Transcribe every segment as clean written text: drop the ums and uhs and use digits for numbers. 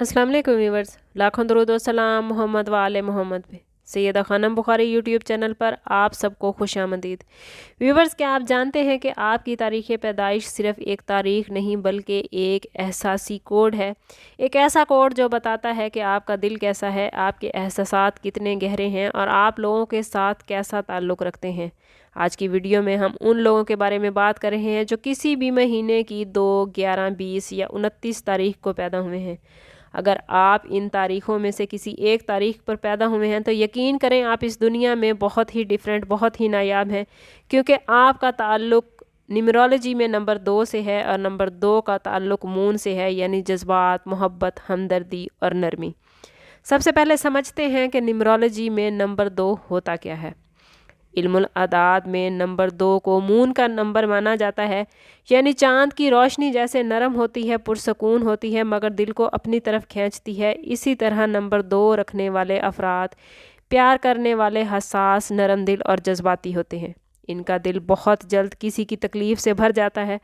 अस्सलाम वालेकुम व्यूवर्स, लाखों दरूद व सलाम मोहम्मद व आले मोहम्मद पे। सैयदा खानम बुखारी यूट्यूब चैनल पर आप सबको खुशामदीद। व्यूवर्स, क्या आप जानते हैं कि आपकी तारीख़ पैदाइश सिर्फ़ एक तारीख़ नहीं बल्कि एक एहसासी कोड है। एक ऐसा कोड जो बताता है कि आपका दिल कैसा है, आपके एहसासात कितने गहरे हैं और आप लोगों के साथ कैसा ताल्लुक़ रखते हैं। आज की वीडियो में हम उन लोगों के बारे में बात कर रहे हैं जो किसी भी महीने की 2, 11, 20 या 29 तारीख़ को पैदा हुए हैं। अगर आप इन तारीख़ों में से किसी एक तारीख़ पर पैदा हुए हैं तो यकीन करें आप इस दुनिया में बहुत ही डिफरेंट, बहुत ही नायाब हैं, क्योंकि आपका ताल्लुक़ न्यूमरोलॉजी में नंबर 2 से है और नंबर 2 का ताल्लुक़ मून से है, यानी जज्बात, मोहब्बत, हमदर्दी और नरमी। सबसे पहले समझते हैं कि न्यूमरोलॉजी में नंबर 2 होता क्या है। इल्मुल अदाद में नंबर 2 को मून का नंबर माना जाता है, यानी चाँद की रोशनी जैसे नरम होती है, पुरसकून होती है मगर दिल को अपनी तरफ खींचती है, इसी तरह नंबर 2 रखने वाले अफराद प्यार करने वाले, हसास, नरम दिल और जज्बाती होते हैं। इनका दिल बहुत जल्द किसी की तकलीफ़ से भर जाता है।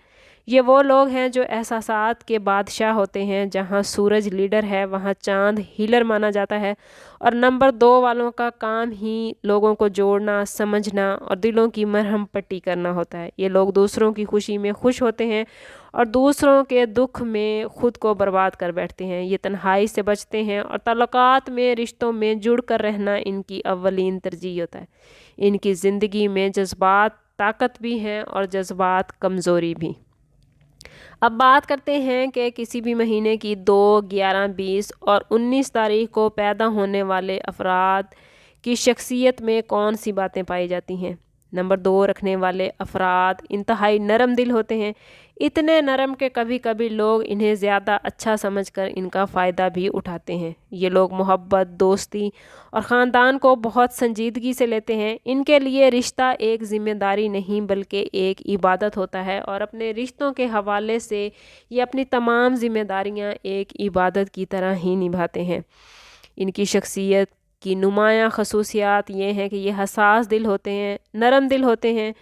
ये वो लोग हैं जो एहसासात के बादशाह होते हैं। जहाँ सूरज लीडर है वहाँ चाँद हीलर माना जाता है और नंबर 2 वालों का काम ही लोगों को जोड़ना, समझना और दिलों की मरहम पट्टी करना होता है। ये लोग दूसरों की खुशी में खुश होते हैं और दूसरों के दुख में ख़ुद को बर्बाद कर बैठते हैं। ये तन्हाई से बचते हैं और ताल्लुकात में, रिश्तों में जुड़ कर रहना इनकी अव्वलीन तरजीह होता है। इनकी ज़िंदगी में जज्बात ताकत भी हैं और जज्बात कमज़ोरी भी। अब बात करते हैं कि किसी भी महीने की 2, 11, 20 और 19 तारीख़ को पैदा होने वाले अफराद की शख्सियत में कौन सी बातें पाई जाती हैं। नंबर 2 रखने वाले अफराद इंतहाई नरम दिल होते हैं, इतने नरम कि कभी कभी लोग इन्हें ज़्यादा अच्छा समझकर इनका फ़ायदा भी उठाते हैं। ये लोग मोहब्बत, दोस्ती और ख़ानदान को बहुत संजीदगी से लेते हैं। इनके लिए रिश्ता एक ज़िम्मेदारी नहीं बल्कि एक इबादत होता है और अपने रिश्तों के हवाले से ये अपनी तमाम ज़िम्मेदारियाँ एक इबादत की तरह ही निभाते हैं। इनकी शख्सियत की नुमायाँ खसूसियात ये हैं कि ये हसास दिल होते हैं, नरम दिल होते हैं,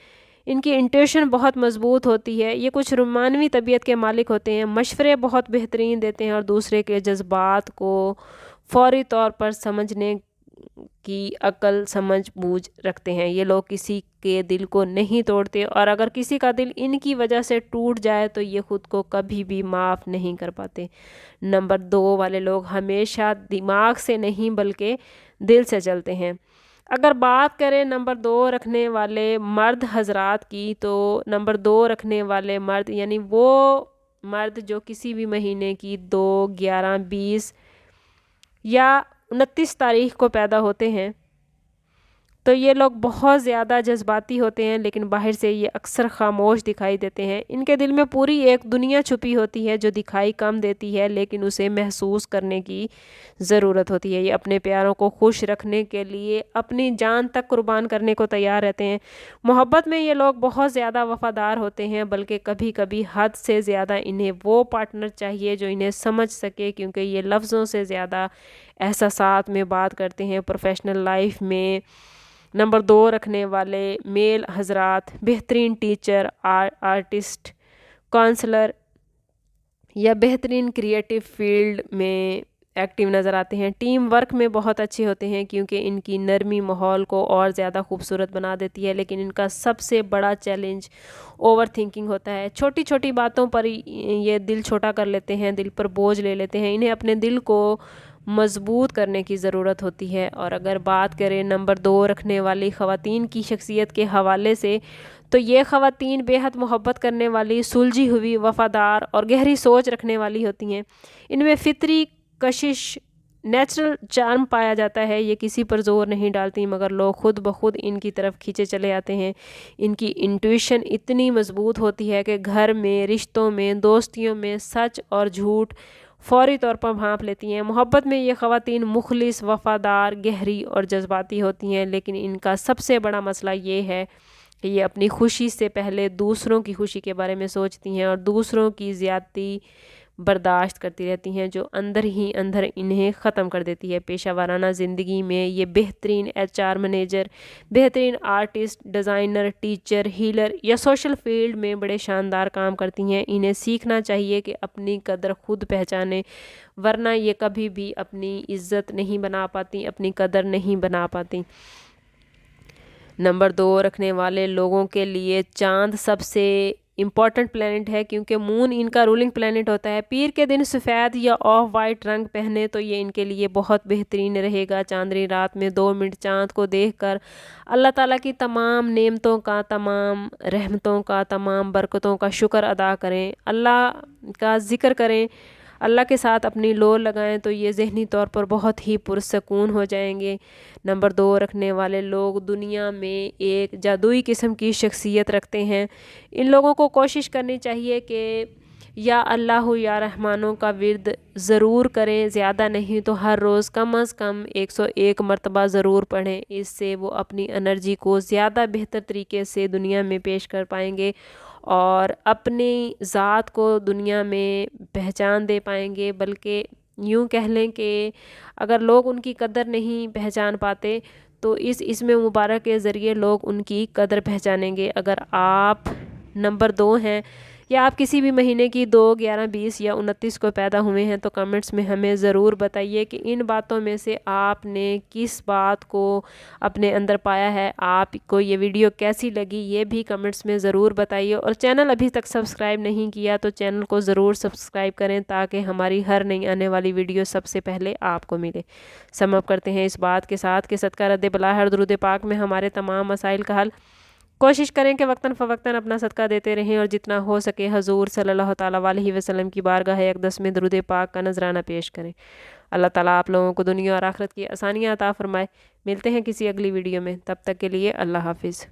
इनकी इंट्यूशन बहुत मज़बूत होती है, ये कुछ रूमानवी तबीयत के मालिक होते हैं, मशवरे बहुत बेहतरीन देते हैं और दूसरे के जज्बात को फ़ौरी तौर पर समझने की अक्ल, समझ बूझ रखते हैं। ये लोग किसी के दिल को नहीं तोड़ते और अगर किसी का दिल इनकी वजह से टूट जाए तो ये ख़ुद को कभी भी माफ़ नहीं कर पाते। नंबर 2 वाले लोग हमेशा दिमाग से नहीं बल्कि दिल से चलते हैं। अगर बात करें नंबर 2 रखने वाले मर्द हजरात की, तो नंबर 2 रखने वाले मर्द यानी वो मर्द जो किसी भी महीने की 2, 11, 20 या 29 तारीख़ को पैदा होते हैं, तो ये लोग बहुत ज़्यादा जज्बाती होते हैं, लेकिन बाहर से ये अक्सर खामोश दिखाई देते हैं। इनके दिल में पूरी एक दुनिया छुपी होती है जो दिखाई कम देती है लेकिन उसे महसूस करने की ज़रूरत होती है। ये अपने प्यारों को खुश रखने के लिए अपनी जान तक कुर्बान करने को तैयार रहते हैं। मोहब्बत में ये लोग बहुत ज़्यादा वफ़ादार होते हैं, बल्कि कभी कभी हद से ज़्यादा। इन्हें वो पार्टनर चाहिए जो इन्हें समझ सके, क्योंकि ये लफ्ज़ों से ज़्यादा एहसासात में बात करते हैं। प्रोफेशनल लाइफ में नंबर 2 रखने वाले मेल हजरात बेहतरीन टीचर, आर्टिस्ट, काउंसलर या बेहतरीन क्रिएटिव फील्ड में एक्टिव नज़र आते हैं। टीम वर्क में बहुत अच्छे होते हैं क्योंकि इनकी नरमी माहौल को और ज़्यादा खूबसूरत बना देती है, लेकिन इनका सबसे बड़ा चैलेंज ओवर थिंकिंग होता है। छोटी छोटी बातों पर ये दिल छोटा कर लेते हैं, दिल पर बोझ ले लेते हैं। इन्हें अपने दिल को मज़बूत करने की ज़रूरत होती है। और अगर बात करें नंबर 2 रखने वाली ख़वातीन की शख्सियत के हवाले से, तो ये ख़वातीन बेहद मोहब्बत करने वाली, सुलझी हुई, वफ़ादार और गहरी सोच रखने वाली होती हैं। इनमें फ़ितरी कशिश, नेचुरल चार्म पाया जाता है। ये किसी पर ज़ोर नहीं डालती मगर लोग खुद ब खुद इनकी तरफ खींचे चले आते हैं। इनकी इंट्यूशन इतनी मज़बूत होती है कि घर में, रिश्तों में, दोस्तियों में सच और झूठ फ़ौरी तौर पर भांप लेती हैं। मोहब्बत में ये ख़वातीन मुखलिस, वफ़ादार, गहरी और जज्बाती होती हैं, लेकिन इनका सबसे बड़ा मसला ये है कि ये अपनी खुशी से पहले दूसरों की खुशी के बारे में सोचती हैं और दूसरों की ज़्यादती बर्दाश्त करती रहती हैं, जो अंदर ही अंदर इन्हें ख़त्म कर देती है। पेशा वाराना ज़िंदगी में ये बेहतरीन HR मैनेजर, बेहतरीन आर्टिस्ट, डिज़ाइनर, टीचर, हीलर या सोशल फील्ड में बड़े शानदार काम करती हैं। इन्हें सीखना चाहिए कि अपनी कदर खुद पहचाने, वरना ये कभी भी अपनी इज़्ज़त नहीं बना पाती, अपनी कदर नहीं बना पाती। नंबर 2 रखने वाले लोगों के लिए चाँद सबसे इम्पॉर्टेंट प्लैनेट है, क्योंकि मून इनका रूलिंग प्लैनेट होता है। पीर के दिन सफ़ेद या ऑफ वाइट रंग पहने तो ये इनके लिए बहुत बेहतरीन रहेगा। चांदनी रात में 2 मिनट चाँद को देखकर अल्लाह ताला की तमाम नेमतों का, तमाम रहमतों का, तमाम बरकतों का शुक्र अदा करें, अल्लाह का ज़िक्र करें, अल्लाह के साथ अपनी लोर लगाएं तो ये ज़हनी तौर पर बहुत ही पुरसकून हो जाएंगे। नंबर 2 रखने वाले लोग दुनिया में एक जादुई किस्म की शख्सियत रखते हैं। इन लोगों को कोशिश करनी चाहिए कि या अल्लाह या रहमानों का विर्द ज़रूर करें, ज़्यादा नहीं तो हर रोज़ कम अज़ कम 101 मरतबा ज़रूर पढ़ें। इससे वो अपनी एनर्जी को ज़्यादा बेहतर तरीके से दुनिया में पेश कर पाएंगे और अपनी ज़ात को दुनिया में पहचान दे पाएंगे। बल्कि यूँ कह लें कि अगर लोग उनकी कदर नहीं पहचान पाते तो इस इसमें मुबारक के ज़रिए लोग उनकी कदर पहचानेंगे। अगर आप नंबर 2 हैं या आप किसी भी महीने की 2, 11, 20 या 29 को पैदा हुए हैं तो कमेंट्स में हमें ज़रूर बताइए कि इन बातों में से आपने किस बात को अपने अंदर पाया है। आपको ये वीडियो कैसी लगी ये भी कमेंट्स में ज़रूर बताइए, और चैनल अभी तक सब्सक्राइब नहीं किया तो चैनल को ज़रूर सब्सक्राइब करें ताकि हमारी हर नई आने वाली वीडियो सबसे पहले आपको मिले। समअप करते हैं इस बात के साथ कि सदका रद्द बला हर दुरूद पाक में हमारे तमाम मसाइल का हल। कोशिश करें कि वक्तन फ़वक्तन अपना सदका देते रहें और जितना हो सके हजूर सल्लल्लाहु ताला अलैहि वसल्लम की बारगाह अक़दस में दुरूद पाक का नजराना पेश करें। अल्लाह ताला आप लोगों को दुनिया और आखिरत की आसानियाँ अता फरमाए। मिलते हैं किसी अगली वीडियो में, तब तक के लिए अल्लाह हाफिज़।